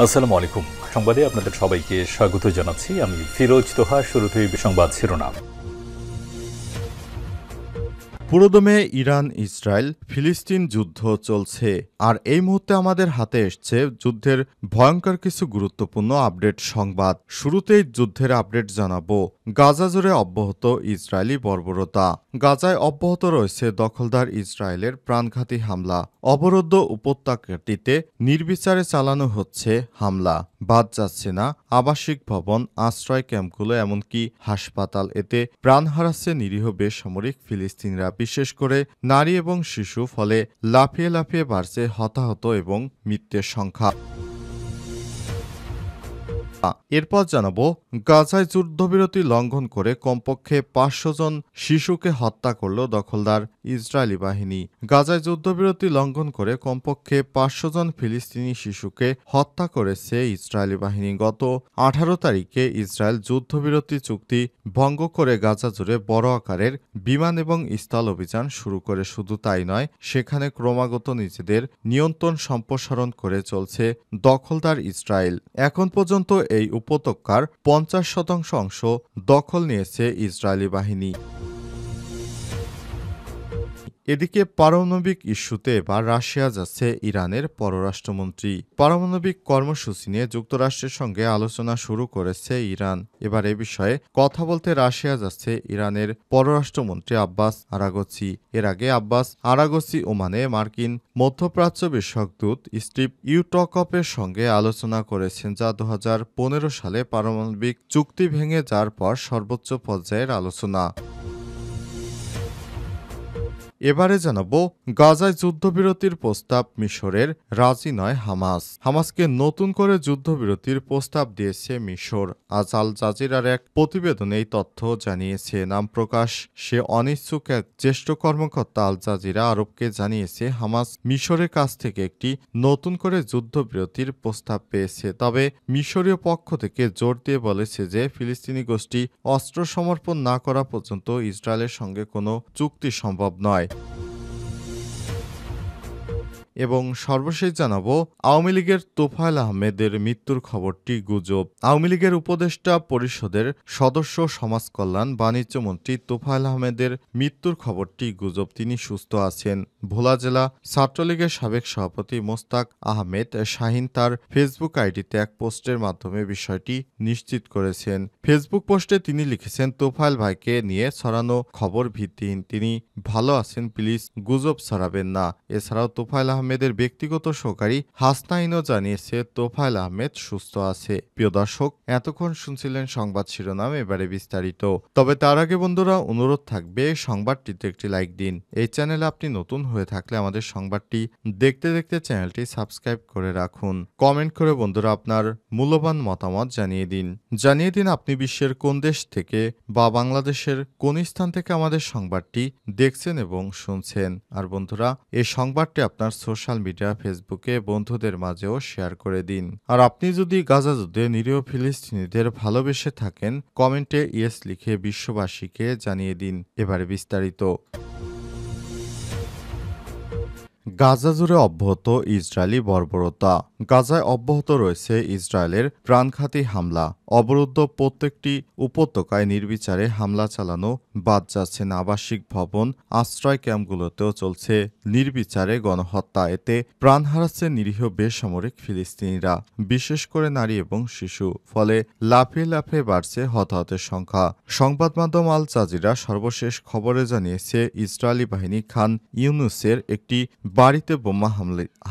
আসসালামু আলাইকুম। সংবাদে আপনাদের সবাইকে স্বাগত জানাচ্ছি। আমি ফিরোজ তোহা। শুরুতেই সংবাদ শিরোনাম। পুরোদমে ইরান ইসরায়েল ফিলিস্তিন যুদ্ধ চলছে, আর এই মুহূর্তে আমাদের হাতে এসছে যুদ্ধের ভয়ঙ্কর কিছু গুরুত্বপূর্ণ আপডেট সংবাদ। শুরুতেই যুদ্ধের আপডেট জানাবো। গাজা জুড়ে অব্যাহত ইসরায়েলি বর্বরতা। গাজায় অব্যাহত রয়েছে দখলদার ইসরায়েলের প্রাণঘাতী হামলা। অবরুদ্ধ উপত্যকাটিতে নির্বিচারে চালানো হচ্ছে হামলা। বাদ যাচ্ছে না আবাসিক ভবন, আশ্রয় ক্যাম্পগুলো, এমনকি হাসপাতাল। এতে প্রাণ হারাচ্ছে নিরীহ বেসামরিক ফিলিস্তিনিরা, বিশেষ করে নারী এবং শিশু। ফলে লাফিয়ে লাফিয়ে বাড়ছে হতাহত এবং মৃত্যুর সংখ্যা। এরপর জানাবো, গাজায় যুদ্ধবিরতি লঙ্ঘন করে কমপক্ষে ৫০০ জন শিশুকে হত্যা করল দখলদার ইসরায়েলি বাহিনী। গাজায় যুদ্ধবিরতি লঙ্ঘন করে কমপক্ষে ৫০০ জন ফিলিস্তিনি শিশুকে হত্যা করেছে ইসরায়েলি বাহিনী। গত ১৮ তারিখে ইসরায়েল যুদ্ধবিরতি চুক্তি ভঙ্গ করে গাজা জুড়ে বড় আকারের বিমান এবং স্থল অভিযান শুরু করে। শুধু তাই নয়, সেখানে ক্রমাগত নিজেদের নিয়ন্ত্রণ সম্প্রসারণ করে চলছে দখলদার ইসরায়েল। এখন পর্যন্ত এই উপত্যকার ৫০% অংশ দখল নিয়েছে ইসরায়েলি বাহিনী। এদিকে পারমাণবিক ইস্যুতে এবার রাশিয়া যাচ্ছে ইরানের পররাষ্ট্রমন্ত্রী। পারমাণবিক কর্মসূচি নিয়ে যুক্তরাষ্ট্রের সঙ্গে আলোচনা শুরু করেছে ইরান। এবার এ বিষয়ে কথা বলতে রাশিয়া যাচ্ছে ইরানের পররাষ্ট্রমন্ত্রী আব্বাস আরাগচি। এর আগে আব্বাস আরাগচি ওমানে মার্কিন মধ্যপ্রাচ্য বিষয়ক দূত স্টিভ ইউটকপের সঙ্গে আলোচনা করেছেন, যা ২০১৫ সালে পারমাণবিক চুক্তি ভেঙে যাওয়ার পর সর্বোচ্চ পর্যায়ের আলোচনা। এবারে জানাবো, গাজায় যুদ্ধবিরতির প্রস্তাব মিশরের, রাজি নয় হামাস। হামাসকে নতুন করে যুদ্ধবিরতির প্রস্তাব দিয়েছে মিশর। আজ আল জাজিরার এক প্রতিবেদনে এই তথ্য জানিয়েছে। নাম প্রকাশ সে অনিচ্ছুক এক জ্যেষ্ঠ কর্মকর্তা আল জাজিরা আরবকে জানিয়েছে, হামাস মিশরের কাছ থেকে একটি নতুন করে যুদ্ধবিরতির প্রস্তাব পেয়েছে। তবে মিশরীয় পক্ষ থেকে জোর দিয়ে বলেছে যে ফিলিস্তিনি গোষ্ঠী অস্ত্র সমর্পণ না করা পর্যন্ত ইসরায়েলের সঙ্গে কোনো চুক্তি সম্ভব নয়। এবং সর্বশেষ জানাবো, আওয়ামী লীগের তোফায়েল আহমেদের মৃত্যুর খবরটি গুজব। আওয়ামী লীগের উপদেষ্টা পরিষদের সদস্য, সমাজ কল্যাণ বাণিজ্যমন্ত্রী তোফায়েল আহমেদের মৃত্যুর খবরটি গুজব। তিনি সুস্থ আছেন। ভোলা জেলা ছাত্রলীগের সাবেক সভাপতি মোস্তাক আহমেদ শাহীন তার ফেসবুক আইডিতে এক পোস্টের মাধ্যমে বিষয়টি নিশ্চিত করেছেন। ফেসবুক পোস্টে তিনি লিখেছেন, তোফায়েল ভাইকে নিয়ে ছড়ানো খবর ভিত্তিহীন। তিনি ভালো আছেন, প্লিজ গুজব ছড়াবেন না। এছাড়াও তোফায়েল আহমেদের ব্যক্তিগত সহকারী হাসনাইনও জানিয়েছে তোফায়েল আহমেদ সুস্থ আছে। প্রিয় দর্শক, এতক্ষণ শুনছিলেন সংবাদ শিরোনাম, এবারে বিস্তারিত। তবে তার আগে বন্ধুরা, অনুরোধ থাকবে সংবাদটিতে একটি লাইক দিন। এই চ্যানেলে আপনি নতুন হয়ে থাকলে আমাদের সংবাদটি দেখতে দেখতে চ্যানেলটি সাবস্ক্রাইব করে রাখুন। কমেন্ট করে বন্ধুরা আপনার মূল্যবান মতামত জানিয়ে দিন আপনি বিশ্বের কোন দেশ থেকে বা বাংলাদেশের কোন স্থান থেকে আমাদের সংবাদটি দেখছেন এবং শুনছেন। আর বন্ধুরা, এই সংবাদটি আপনার সোশ্যাল মিডিয়া, ফেসবুকে বন্ধুদের মাঝেও শেয়ার করে দিন। আর আপনি যদি গাজা যুদ্ধে নিরীহ ফিলিস্তিনিদের ভালোবেসে থাকেন, কমেন্টে ইয়েস লিখে বিশ্ববাসীকে জানিয়ে দিন। এবারে বিস্তারিত। গাজা জুড়ে অব্যাহত ইসরায়েলি বর্বরতা। গাজায় অব্যাহত রয়েছে ইসরায়েলের প্রাণঘাতী হামলা। অবরুদ্ধ প্রত্যেকটি উপত্যকায় নির্বিচারে হামলা চালানো। বাদ যাচ্ছে না আবাসিক ভবন, আশ্রয় ক্যাম্পগুলোতেও চলছে নির্বিচারে গণহত্যা। এতে প্রাণ হারাচ্ছে নিরীহ বেসামরিক ফিলিস্তিনিরা, বিশেষ করে নারী এবং শিশু। ফলে লাফিয়ে লাফিয়ে বাড়ছে হতাহতের সংখ্যা। সংবাদ মাধ্যম আল জাজিরা সর্বশেষ খবরে জানিয়েছে, ইসরায়েলি বাহিনী খান ইউনুসের একটি বাড়িতে বোমা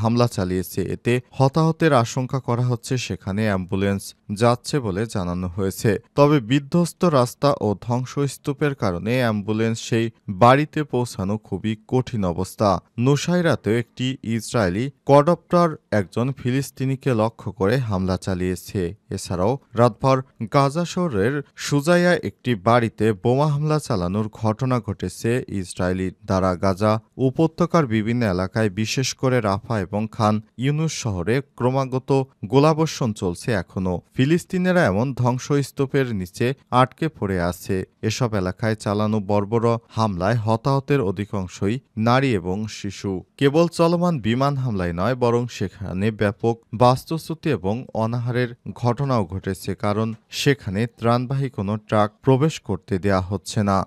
হামলা চালিয়েছে। এতে হতাহতের আশঙ্কা করা হচ্ছে সেখানে অ্যাম্বুলেন্স যাচ্ছে বলে জানানো হয়েছে। তবে বিধ্বস্ত রাস্তা ও ধ্বংসস্তূপের কারণে অ্যাম্বুলেন্স সেই বাড়িতে পৌঁছানো খুবই কঠিন অবস্থা। নুসাইরাতেও একটি ইসরায়েলি কডপ্টার একজন ফিলিস্তিনিকে লক্ষ্য করে হামলা চালিয়েছে। এছাড়াও রাতভর গাজা শহরের সুজাইয়া একটি বাড়িতে বোমা হামলা চালানোর ঘটনা ঘটেছে ইসরায়েলি দ্বারা। গাজা উপত্যকার বিভিন্ন এলাকায় এলাকায় বিশেষ করে রাফা এবং খান ইউনুস শহরে ক্রমাগত গোলাবর্ষণ চলছে এখনও। ফিলিস্তিনিরা এমন ধ্বংসস্তূপের নিচে আটকে পড়ে আছে। এসব এলাকায় চালানো বর্বর হামলায় হতাহতের অধিকাংশই নারী এবং শিশু। কেবল চলমান বিমান হামলায় নয়, বরং সেখানে ব্যাপক বাস্তুচ্যুতি এবং অনাহারের ঘটনাও ঘটেছে, কারণ সেখানে ত্রাণবাহী কোনো ট্রাক প্রবেশ করতে দেয়া হচ্ছে না।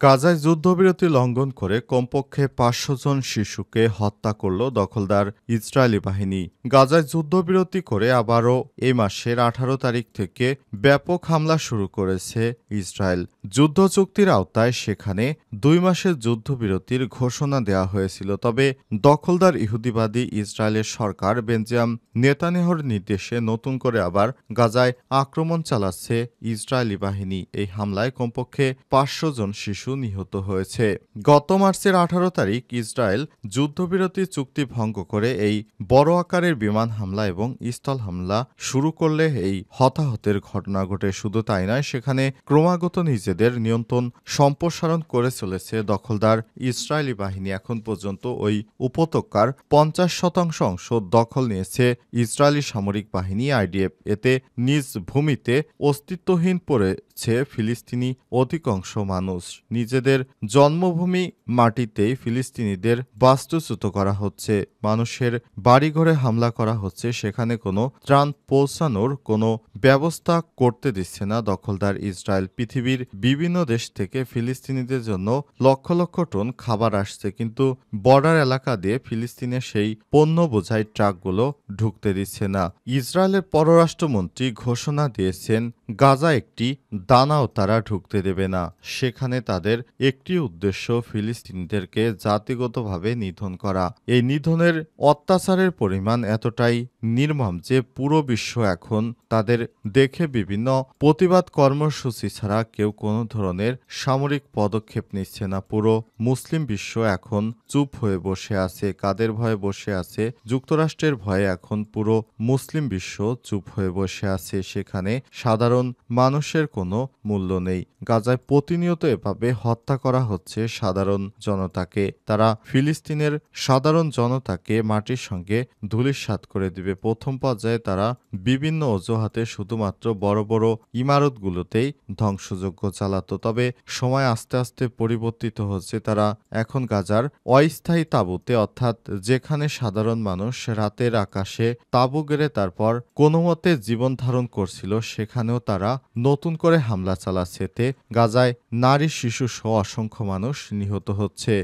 গাজায় যুদ্ধবিরতি লঙ্ঘন করে কমপক্ষে ৫০০ জন শিশুকে হত্যা করল দখলদার ইসরায়েলি বাহিনী। গাজায় যুদ্ধবিরতি করে আবারও এই মাসের ১৮ তারিখ থেকে ব্যাপক হামলা শুরু করেছে ইসরায়েল। যুদ্ধ চুক্তির আওতায় সেখানে ২ মাসের যুদ্ধবিরতির ঘোষণা দেওয়া হয়েছিল, তবে দখলদার ইহুদিবাদী ইসরায়েলের সরকার বেঞ্জামিন নেতানিয়াহুর নির্দেশে নতুন করে আবার গাজায় আক্রমণ চালাচ্ছে ইসরায়েলি বাহিনী। এই হামলায় কমপক্ষে ৫০০ জন শিশু নিহত হয়েছে। গত মার্চের ১৮ তারিখ ইসরায়েল যুদ্ধবিরতি চুক্তি ভঙ্গ করে এই বড় আকারের বিমান হামলা এবং স্থল হামলা শুরু করলে এই হতাহতের ঘটনা ঘটে। শুধু তাই নয়, সেখানে ক্রমাগত নিজেদের নিয়ন্ত্রণ সম্প্রসারণ করে চলেছে দখলদার ইসরায়েলি বাহিনী। এখন পর্যন্ত ওই উপত্যকার ৫০% অংশ দখল নিয়েছে ইসরায়েলি সামরিক বাহিনী আইডিএফ। এতে নিজ ভূমিতে অস্তিত্বহীন পড়েছে ফিলিস্তিনি অধিকাংশ মানুষ। নিজেদের জন্মভূমি মাটিতেই ফিলিস্তিনিদের বাস্তুচ্যুত করা হচ্ছে। মানুষের বাড়িঘরে হামলা করা হচ্ছে, সেখানে কোনো ত্রাণ পৌঁছানোর কোনো ব্যবস্থা করতে দিচ্ছে না দখলদার ইসরায়েল। পৃথিবীর বিভিন্ন দেশ থেকে ফিলিস্তিনিদের জন্য লক্ষ লক্ষ টন খাবার আসছে, কিন্তু বর্ডার এলাকা দিয়ে ফিলিস্তিনের সেই পণ্য বোঝাই ট্রাকগুলো ঢুকতে দিচ্ছে না। ইসরায়েলের পররাষ্ট্রমন্ত্রী ঘোষণা দিয়েছেন, গাজা একটি দানাও তারা ঢুকতে দেবে না। সেখানে তাদের একটি উদ্দেশ্য ফিলিস্তিনিদেরকে জাতিগতভাবে নিধন করা। এই নিধনের অত্যাচারের পরিমাণ এতটাই নির্মম যে পুরো বিশ্ব এখন তাদের দেখে বিভিন্ন প্রতিবাদ কর্মসূচি ছাড়া কেউ কোনো ধরনের সামরিক পদক্ষেপ নিচ্ছে না। পুরো মুসলিম বিশ্ব এখন চুপ হয়ে বসে আছে। কাদের ভয়ে বসে আছে? যুক্তরাষ্ট্রের ভয়ে এখন পুরো মুসলিম বিশ্ব চুপ হয়ে বসে আছে। সেখানে সাধারণ মানুষের কোনো মূল্য নেই। গাজায় প্রতিনিয়ত এভাবে হত্যা করা হচ্ছে সাধারণ জনতাকে। তারা ফিলিস্তিনের সাধারণ জনতাকে মাটির সঙ্গে ধূলিসাৎ করে দিবে। প্রথম পর্যায়ে তারা বিভিন্ন অজুহাতে শুধুমাত্র বড় বড় ইমারতগুলোতেই ধ্বংসযজ্ঞ চালাতো, তবে সময় আস্তে আস্তে পরিবর্তিত হচ্ছে। তারা এখন গাজার অস্থায়ী তাঁবুতে, অর্থাৎ যেখানে সাধারণ মানুষ রাতের আকাশে তাঁবু গেড়ে তারপর কোনোমতে জীবন ধারণ করছিল, সেখানেও তারা নতুন করে হামলা চালাচ্ছে। এতে গাজায় নারী, শিশু সহ অসংখ্য মানুষ নিহত হচ্ছে।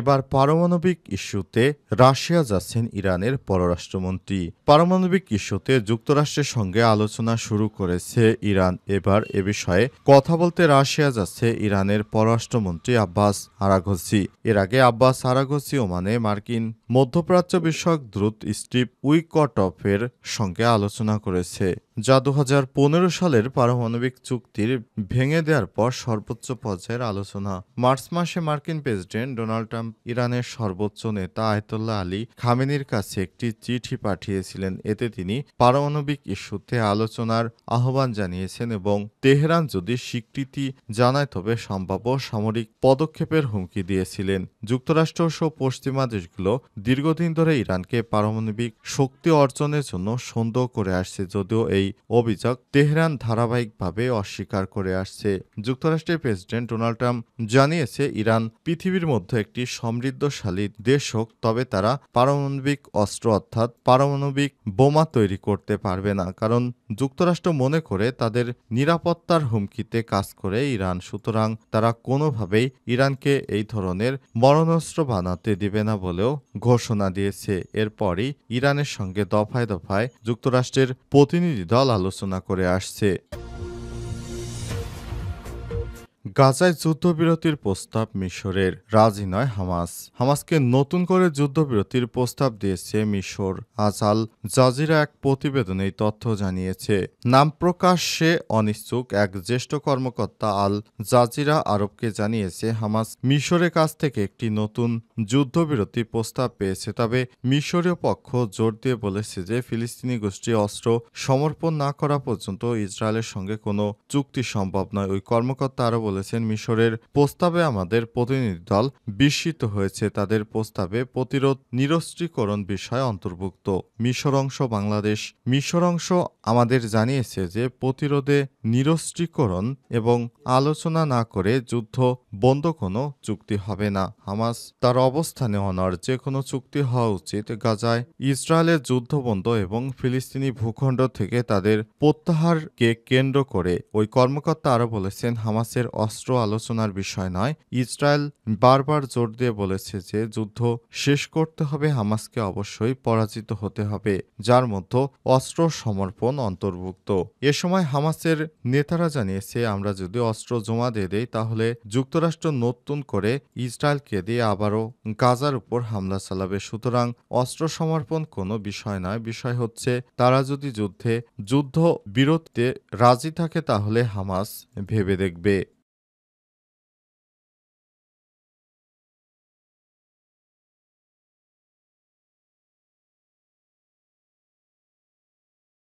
এবার পারমাণবিক ইস্যুতে রাশিয়া যাচ্ছেন ইরানের পররাষ্ট্রমন্ত্রী। পারমাণবিক ইস্যুতে যুক্তরাষ্ট্রের সঙ্গে আলোচনা শুরু করেছে ইরান। এবার এ বিষয়ে কথা বলতে রাশিয়া যাচ্ছে ইরানের পররাষ্ট্রমন্ত্রী আব্বাস আরাঘচি। এর আগে আব্বাস আরাঘচি ওমানে মার্কিন মধ্যপ্রাচ্য বিষয়ক দূত স্টিভ উইকটফের সঙ্গে আলোচনা করেছে, যা ২০১৫ সালের পারমাণবিক চুক্তির ভেঙে দেওয়ার পর সর্বোচ্চ পর্যায়ের আলোচনা। মার্চ মাসে মার্কিন প্রেসিডেন্ট ডোনাল্ড ট্রাম্প ইরানের সর্বোচ্চ নেতা আয়াতুল্লাহ আলী খামেনির কাছে একটি চিঠি পাঠিয়েছিলেন। এতে তিনি পারমাণবিক ইস্যুতে আলোচনার আহ্বান জানিয়েছেন এবং তেহরান যদি স্বীকৃতি জানায় তবে সম্ভাব্য সামরিক পদক্ষেপের হুমকি দিয়েছিলেন। যুক্তরাষ্ট্র সহ পশ্চিমা দেশগুলো দীর্ঘদিন ধরে ইরানকে পারমাণবিক শক্তি অর্জনের জন্য সন্দেহ করে আসছে, যদিও এই অভিযোগ তেহরান ধারাবাহিকভাবে অস্বীকার করে আসছে। যুক্তরাষ্ট্রের প্রেসিডেন্ট ডোনাল্ড ট্রাম্প জানিয়েছে, ইরান পৃথিবীর মধ্যে একটি সমৃদ্ধশালী দেশ হোক, তবে তারা পারমাণবিক অস্ত্র অর্থাৎ পারমাণবিক বোমা তৈরি করতে পারবে না, কারণ যুক্তরাষ্ট্র মনে করে তাদের নিরাপত্তার হুমকিতে কাজ করে ইরান। সুতরাং তারা কোনোভাবেই ইরানকে এই ধরনের মরণাস্ত্র বানাতে দিবে না বলেও ঘোষণা দিয়েছে। এরপরই ইরানের সঙ্গে দফায় দফায় যুক্তরাষ্ট্রের প্রতিনিধি দল আলোচনা করে আসছে। গাজায় যুদ্ধবিরতির প্রস্তাব মিশরের, রাজি নয় হামাস। হামাসকে নতুন করে যুদ্ধবিরতির প্রস্তাব দিয়েছে মিশর। আজ আল জাজিরা এক প্রতিবেদনে এই তথ্য জানিয়েছে। নাম প্রকাশ্যে অনিচ্ছুক এক জ্যেষ্ঠ কর্মকর্তা আল জাজিরা আরবকে জানিয়েছে, হামাস মিশরের কাছ থেকে একটি নতুন যুদ্ধবিরতির প্রস্তাব পেয়েছে। তবে মিশরীয় পক্ষ জোর দিয়ে বলেছে যে ফিলিস্তিনি গোষ্ঠী অস্ত্র সমর্পণ না করা পর্যন্ত ইসরায়েলের সঙ্গে কোনো চুক্তি সম্ভব নয়। ওই কর্মকর্তা আরও বলেছেন, মিশরের প্রস্তাবে আমাদের প্রতিনিধি দল বিস্মিত হয়েছে। তাদের প্রস্তাবে প্রতিরোধ নিরস্ত্রীকরণ বিষয় অন্তর্ভুক্ত। মিশর অংশ বাংলাদেশ মিশর অংশ আমাদের জানিয়েছে যে প্রতিরোধে নিরস্ত্রীকরণ এবং আলোচনা না করে যুদ্ধ বন্ধ কোনো চুক্তি হবে না। হামাস তার অবস্থানে অনড়, যে কোনো চুক্তি হওয়া উচিত। গাজায় ইসরায়েলের যুদ্ধবন্ধ এবং ফিলিস্তিনি ভূখণ্ড থেকে তাদের প্রত্যাহারকে কেন্দ্র করে ওই কর্মকর্তা আরও বলেছেন, হামাসের অস্ত্র আলোচনার বিষয় নয়। ইসরায়েল বারবার জোর দিয়ে বলেছে যে যুদ্ধ শেষ করতে হবে, হামাসকে অবশ্যই পরাজিত হতে হবে, যার মধ্যে অস্ত্র সমর্পণ অন্তর্ভুক্ত। এ সময় হামাসের নেতারা জানিয়েছে, আমরা যদি অস্ত্র জমা দিয়ে দেই তাহলে যুক্তরাষ্ট্র নতুন করে ইসরায়েলকে দিয়ে আবারও গাজার উপর হামলা চালাবে। সুতরাং অস্ত্র সমর্পণ কোনো বিষয় নয়, বিষয় হচ্ছে তারা যদি যুদ্ধ বিরতিতে রাজি থাকে তাহলে হামাস ভেবে দেখবে।